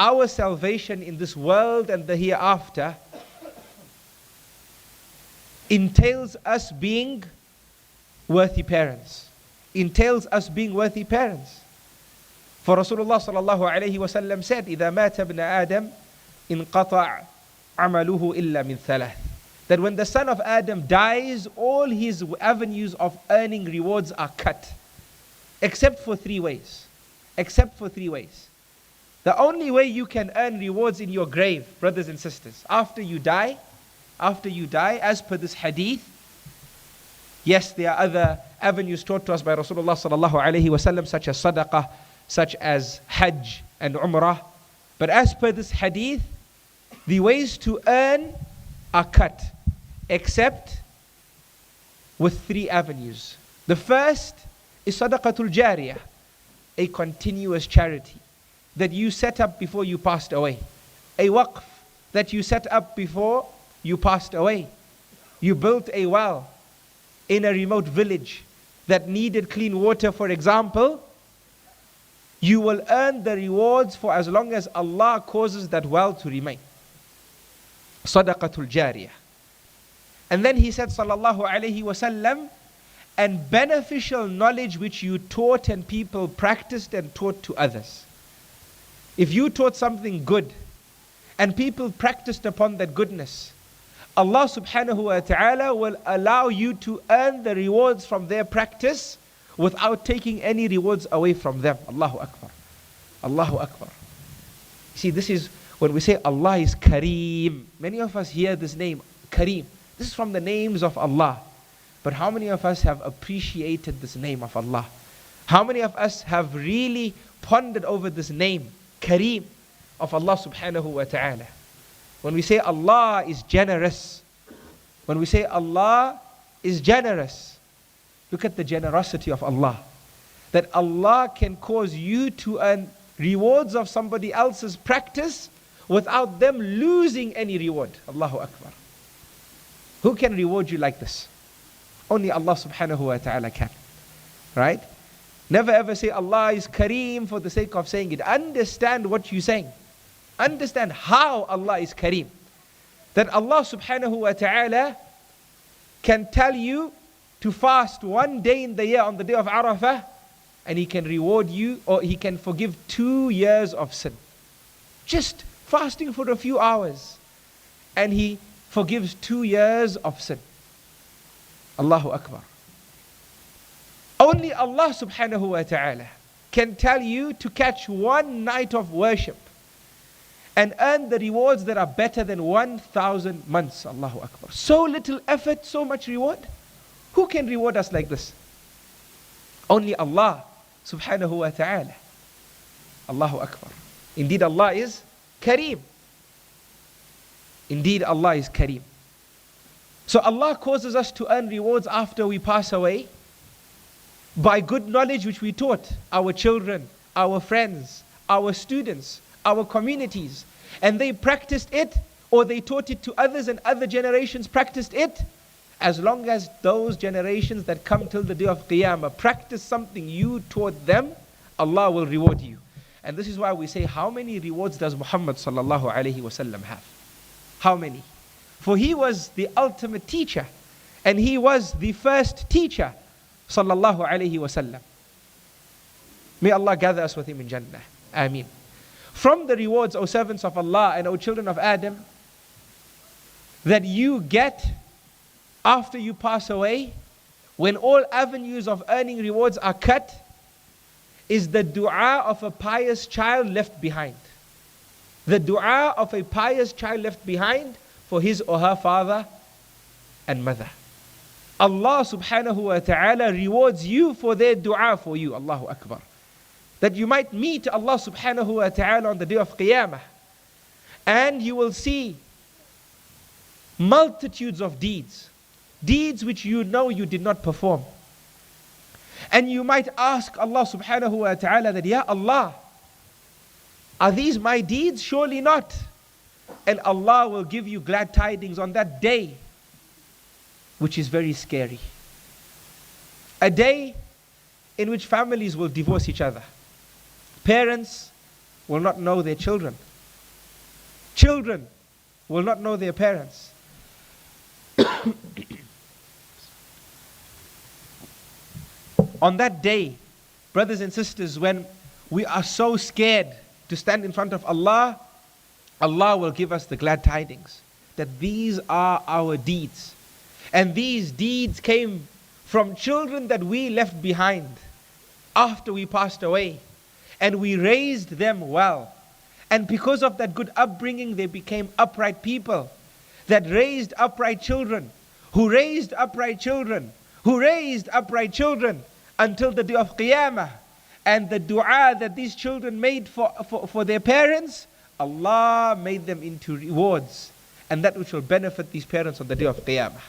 our salvation in this world and the hereafter entails us being worthy parents. Entails us being worthy parents. For Rasulullah sallallahu alayhi wa sallam said, إِذَا مَاتَ ابْنَ آدَمْ إِنْقَطَعَ عَمَلُهُ إِلَّا مِنْ ثَلَاثٍ. That when the son of Adam dies, all his avenues of earning rewards are cut. Except for 3 ways. Except for 3 ways. The only way you can earn rewards in your grave, brothers and sisters, after you die, as per this hadith, yes, there are other avenues taught to us by Rasulullah sallallahu alayhi wa sallam, such as sadaqah, such as hajj and umrah. But as per this hadith, the ways to earn are cut, except with 3 avenues. The first is sadaqatul jariyah, a continuous charity that you set up before you passed away. A waqf that you set up before you passed away. You built a well in a remote village that needed clean water, for example. You will earn the rewards for as long as Allah causes that well to remain. Sadaqatul jariyah. And then he said, sallallahu alayhi wa sallam, and beneficial knowledge which you taught and people practiced and taught to others. If you taught something good and people practiced upon that goodness, Allah subhanahu wa ta'ala will allow you to earn the rewards from their practice without taking any rewards away from them. Allahu Akbar. Allahu Akbar. See, this is when we say Allah is Kareem. Many of us hear this name, Kareem. This is from the names of Allah. But how many of us have appreciated this name of Allah? How many of us have really pondered over this name, Kareem, of Allah subhanahu wa ta'ala? When we say Allah is generous, when we say Allah is generous, look at the generosity of Allah. That Allah can cause you to earn rewards of somebody else's practice without them losing any reward. Allahu Akbar. Who can reward you like this? Only Allah subhanahu wa ta'ala can. Right? Never ever say Allah is Kareem for the sake of saying it. Understand what you're saying. Understand how Allah is Kareem. That Allah subhanahu wa ta'ala can tell you to fast 1 day in the year on the day of Arafah, and He can reward you, or He can forgive 2 years of sin. Just fasting for a few hours, and He forgives 2 years of sin. Allahu Akbar. Only Allah subhanahu wa ta'ala can tell you to catch 1 night of worship and earn the rewards that are better than 1,000 months. Allahu Akbar. So little effort, so much reward. Who can reward us like this? Only Allah subhanahu wa ta'ala. Allahu Akbar. Indeed Allah is Kareem. Indeed Allah is Kareem. So Allah causes us to earn rewards after we pass away by good knowledge which we taught our children, our friends, our students, our communities, and they practiced it, or they taught it to others and other generations practiced it. As long as those generations that come till the day of Qiyamah practice something you taught them, Allah will reward you. And this is why we say, how many rewards does Muhammad sallallahu alayhi wa sallam have? How many? For he was the ultimate teacher, and he was the first teacher, sallallahu alayhi wa sallam. May Allah gather us with him in Jannah. Ameen. From the rewards, O servants of Allah and O children of Adam, that you get after you pass away, when all avenues of earning rewards are cut, is the dua of a pious child left behind. The dua of a pious child left behind for his or her father and mother. Allah subhanahu wa ta'ala rewards you for their dua for you. Allahu Akbar. That you might meet Allah subhanahu wa ta'ala on the day of Qiyamah, and you will see multitudes of deeds which you know you did not perform. And you might ask Allah subhanahu wa ta'ala that, Ya Allah, are these my deeds? Surely not. And Allah will give you glad tidings on that day, which is very scary. A day in which families will divorce each other. Parents will not know their children. children will not know their parents. On that day, brothers and sisters, when we are so scared to stand in front of Allah, Allah will give us the glad tidings that these are our deeds. And these deeds came from children that we left behind after we passed away. And we raised them well. And because of that good upbringing, they became upright people that raised upright children, who raised upright children, who raised upright children until the day of Qiyamah. And the dua that these children made for their parents, Allah made them into rewards. And that which will benefit these parents on the day of Qiyamah.